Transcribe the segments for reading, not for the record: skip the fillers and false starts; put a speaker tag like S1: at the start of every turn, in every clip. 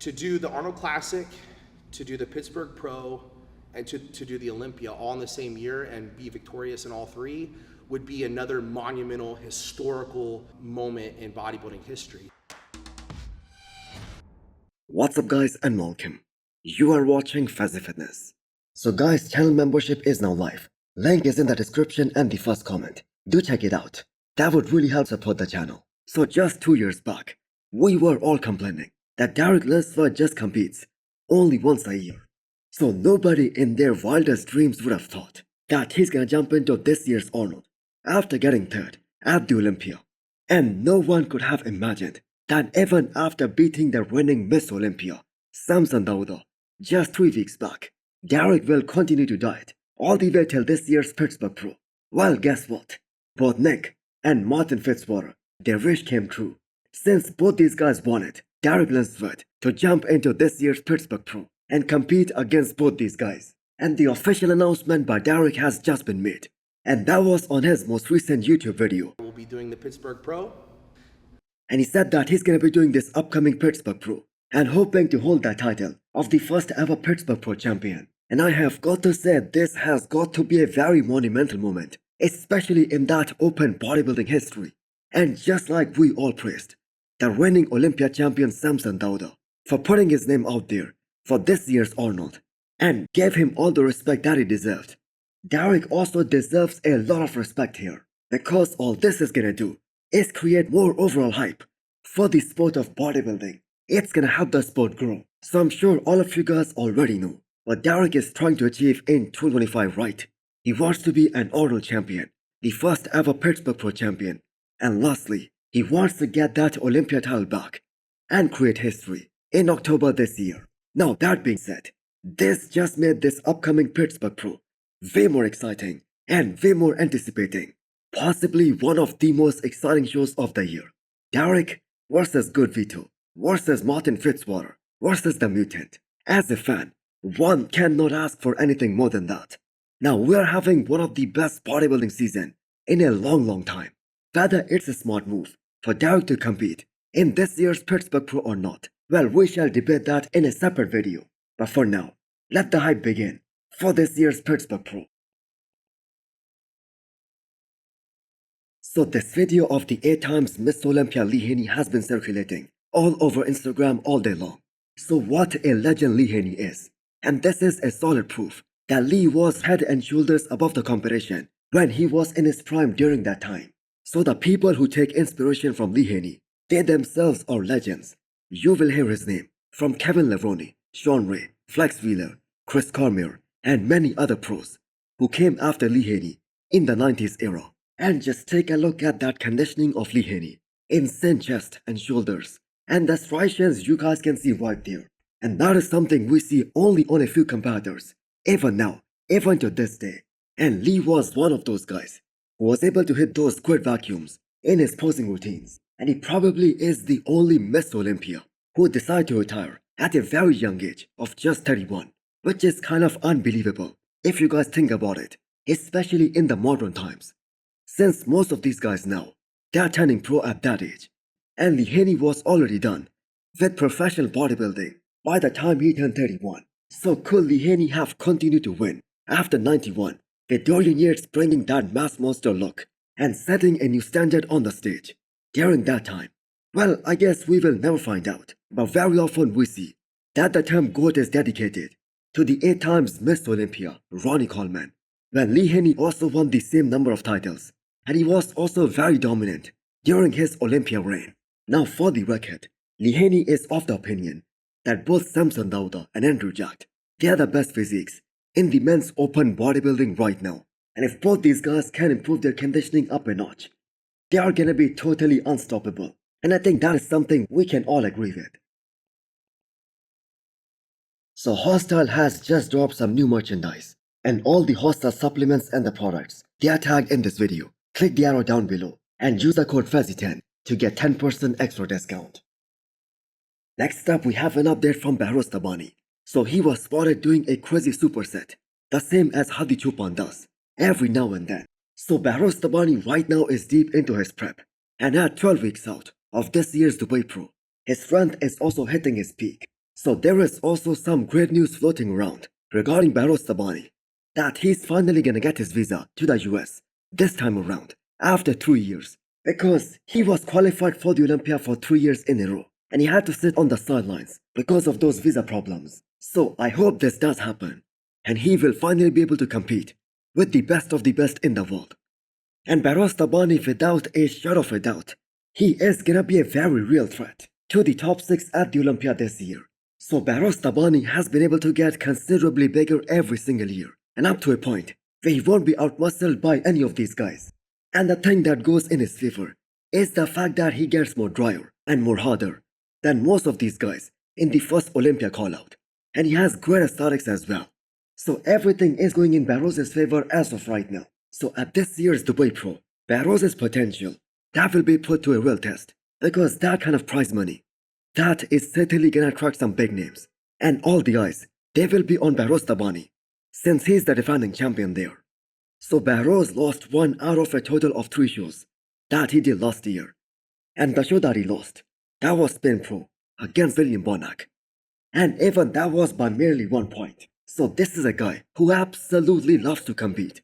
S1: To do the Arnold Classic, to do the Pittsburgh Pro, and to do the Olympia all in the same year and be victorious in all three would be another monumental historical moment in bodybuilding history.
S2: What's up guys and welcome. You are watching Fazi Fitness. So guys, channel membership is now live. Link is in the description and the first comment. Do check it out. That would really help support the channel. So just 2 years back, we were all complaining that Lunsford just competes only once a year. So nobody in their wildest dreams would have thought that he's gonna jump into this year's Arnold after getting third at the Olympia. And no one could have imagined that even after beating the reigning Miss Olympia, Samson Dauda, just 3 weeks back, Derek will continue to diet all the way till this year's Pittsburgh Pro. Well, guess what? Both Nick and Martin Fitzwater, their wish came true. Since both these guys wanted Derek Lunsford to jump into this year's Pittsburgh Pro and compete against both these guys. And the official announcement by Derek has just been made. And that was on his most recent YouTube video.
S1: We'll be doing the Pittsburgh Pro.
S2: And he said that he's gonna be doing this upcoming Pittsburgh Pro and hoping to hold that title of the first ever Pittsburgh Pro champion. And I have got to say, this has got to be a very monumental moment, especially in that open bodybuilding history. And just like we all praised the reigning Olympia champion Samson Dauda for putting his name out there for this year's Arnold and gave him all the respect that he deserved, Derek also deserves a lot of respect here, because all this is gonna do is create more overall hype for the sport of bodybuilding. It's gonna help the sport grow. So I'm sure all of you guys already know what Derek is trying to achieve in 2025, right? He wants to be an Arnold champion, the first ever Pittsburgh Pro champion. And lastly, he wants to get that Olympia title back and create history in October this year. Now that being said, this just made this upcoming Pittsburgh Pro way more exciting and way more anticipating. Possibly one of the most exciting shows of the year. Derek versus Good Vito versus Martin Fitzwater versus the Mutant. As a fan, one cannot ask for anything more than that. Now we're having one of the best bodybuilding season in a long time. Whether it's a smart move for Derek to compete in this year's Pittsburgh Pro or not, well, we shall debate that in a separate video. But for now, let the hype begin for this year's Pittsburgh Pro. So this video of the 8 times Miss Olympia Lee Haney has been circulating all over Instagram all day long. So what a legend Lee Haney is. And this is a solid proof that Lee was head and shoulders above the competition when he was in his prime during that time. So the people who take inspiration from Lee Haney, they themselves are legends. You will hear his name from Kevin Levrone, Sean Ray, Flex Wheeler, Chris Cormier, and many other pros who came after Lee Haney in the 90s era. And just take a look at that conditioning of Lee Haney. Insane chest and shoulders. And the striations you guys can see right there. And that is something we see only on a few competitors, even now, even to this day. And Lee was one of those guys who was able to hit those squid vacuums in his posing routines. And he probably is the only Miss Olympia who decided to retire at a very young age of just 31. Which is kind of unbelievable if you guys think about it, especially in the modern times. Since most of these guys now, they are turning pro at that age. And Lee Haney was already done with professional bodybuilding by the time he turned 31. So could Lee Haney have continued to win after 91, with Dorian Yates bringing that mass monster look and setting a new standard on the stage during that time? Well, I guess we will never find out, but very often we see that the term GOAT is dedicated to the 8 times Miss Olympia, Ronnie Coleman, when Lee Haney also won the same number of titles, and he was also very dominant during his Olympia reign. Now for the record, Lee Haney is of the opinion that both Samson Dauda and Andrew Jack, they are the best physiques in the men's open bodybuilding right now. And if both these guys can improve their conditioning up a notch, they are gonna be totally unstoppable. And I think that is something we can all agree with. So Hosstile has just dropped some new merchandise, and all the Hosstile supplements and the products, they are tagged in this video. Click the arrow down below and use the code Fazi10 to get 10% extra discount. Next up, we have an update from Behrooz. So he was spotted doing a crazy superset, the same as Hadi Chupan does, every now and then. So Behrooz right now is deep into his prep and at 12 weeks out of this year's Dubai Pro. His strength is also hitting his peak. So there is also some great news floating around regarding Behrooz that he's finally gonna get his visa to the US this time around after 3 years, because he was qualified for the Olympia for 3 years in a row and he had to sit on the sidelines because of those visa problems. So I hope this does happen and he will finally be able to compete with the best of the best in the world. And Behrooz, without a shadow of a doubt, he is gonna be a very real threat to the top 6 at the Olympia this year. So Behrooz has been able to get considerably bigger every single year, and up to a point where he won't be outmuscled by any of these guys. And the thing that goes in his favor is the fact that he gets more drier and more harder than most of these guys in the first Olympia call-out. And he has great aesthetics as well. So everything is going in Behrouz's favor as of right now. So at this year's Dubai Pro, Behrouz's potential, that will be put to a real test, because that kind of prize money, that is certainly gonna attract some big names. And all the eyes, they will be on Behrooz, since he's the defending champion there. So Behrooz lost 1 out of a total of 3 shows that he did last year. And the show that he lost, that was Spin Pro against William Bonac. And even that was by merely 1 point. So this is a guy who absolutely loves to compete.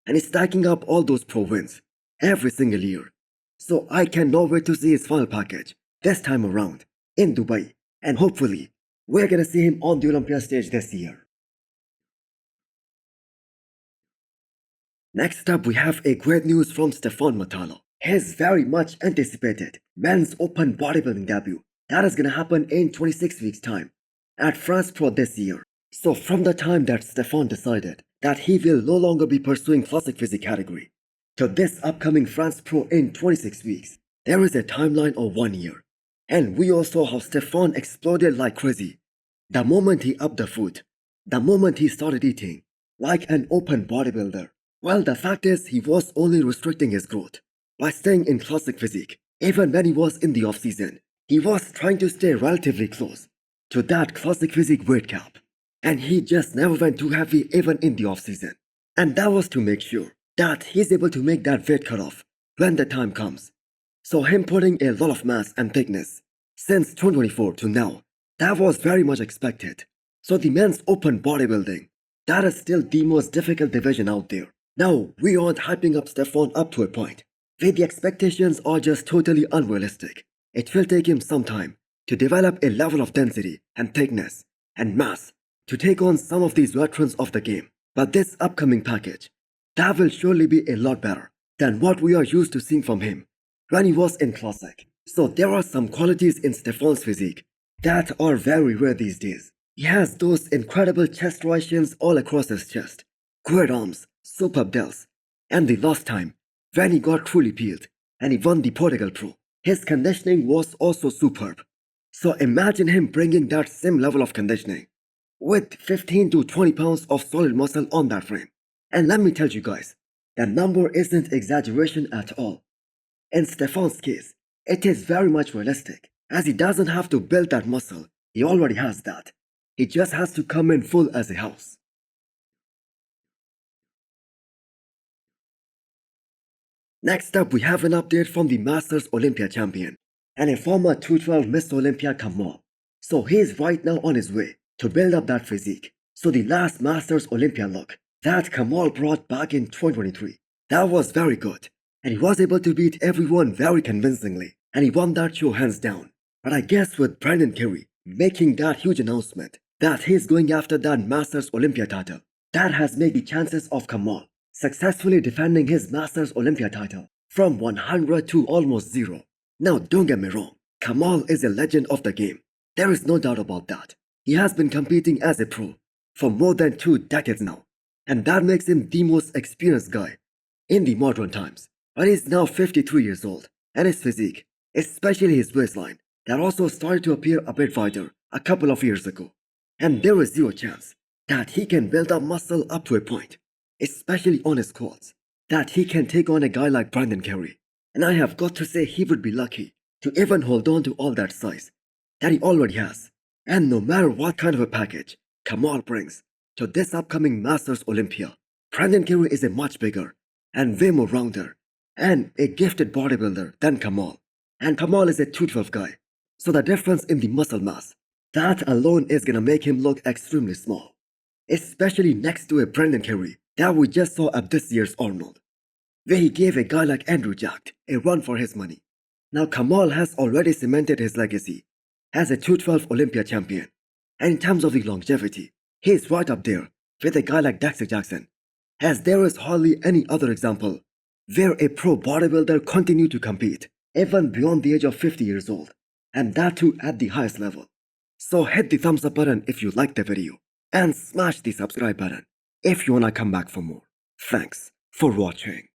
S2: And he's stacking up all those pro wins every single year. So I cannot wait to see his final package this time around in Dubai. And hopefully, we're gonna see him on the Olympia stage this year. Next up, we have a great news from Stephane. His very much anticipated men's open bodybuilding debut. That is gonna happen in 26 weeks time at France Pro this year. So from the time that Stephane decided that he will no longer be pursuing classic physique category to this upcoming France Pro in 26 weeks, there is a timeline of 1 year. And we all saw how Stephane exploded like crazy the moment he upped the food, the moment he started eating like an open bodybuilder. Well, the fact is he was only restricting his growth by staying in classic physique. Even when he was in the off season, he was trying to stay relatively close to that classic physique weight cap. And he just never went too heavy even in the off season. And that was to make sure that he's able to make that weight cutoff when the time comes. So him putting a lot of mass and thickness since 2024 to now, that was very much expected. So the men's open bodybuilding, that is still the most difficult division out there. Now, we aren't hyping up Stephane up to a point where the expectations are just totally unrealistic. It will take him some time to develop a level of density and thickness and mass to take on some of these veterans of the game. But this upcoming package, that will surely be a lot better than what we are used to seeing from him when he was in classic. So there are some qualities in Stephane's physique that are very rare these days. He has those incredible chest striations all across his chest, great arms, superb delts, and the last time when he got truly peeled and he won the Portugal Pro, his conditioning was also superb. So imagine him bringing that same level of conditioning with 15 to 20 pounds of solid muscle on that frame. And let me tell you guys, that number isn't exaggeration at all. In Stephane's case, it is very much realistic, as he doesn't have to build that muscle, he already has that. He just has to come in full as a house. Next up, we have an update from the Masters Olympia champion and a former 212 Miss Olympia Kamal. So he is right now on his way to build up that physique. So the last Masters Olympia look that Kamal brought back in 2023, that was very good. And he was able to beat everyone very convincingly. And he won that show hands down. But I guess with Brandon Curry making that huge announcement that he's going after that Masters Olympia title, that has made the chances of Kamal successfully defending his Masters Olympia title from 100 to almost 0. Now don't get me wrong, Kamal is a legend of the game. There is no doubt about that. He has been competing as a pro for more than 2 decades now. And that makes him the most experienced guy in the modern times. But he's now 53 years old, and his physique, especially his waistline, that also started to appear a bit wider a couple of years ago. And there is zero chance that he can build up muscle up to a point, especially on his quads, that he can take on a guy like Brandon Curry. And I have got to say he would be lucky to even hold on to all that size that he already has. And no matter what kind of a package Kamal brings to this upcoming Masters Olympia, Brandon Curry is a much bigger and way more rounder and a gifted bodybuilder than Kamal. And Kamal is a 212 guy. So the difference in the muscle mass, That alone is gonna make him look extremely small, especially next to a Brendan Carey that we just saw at this year's Arnold, where he gave a guy like Andrew Jack a run for his money. Now Kamal has already cemented his legacy as a 212 Olympia champion, and in terms of the longevity, he is right up there with a guy like Dexter Jackson, as there is hardly any other example where a pro bodybuilder continued to compete even beyond the age of 50 years old, and that too at the highest level. So hit the thumbs up button if you liked the video, and smash the subscribe button if you wanna come back for more. Thanks for watching.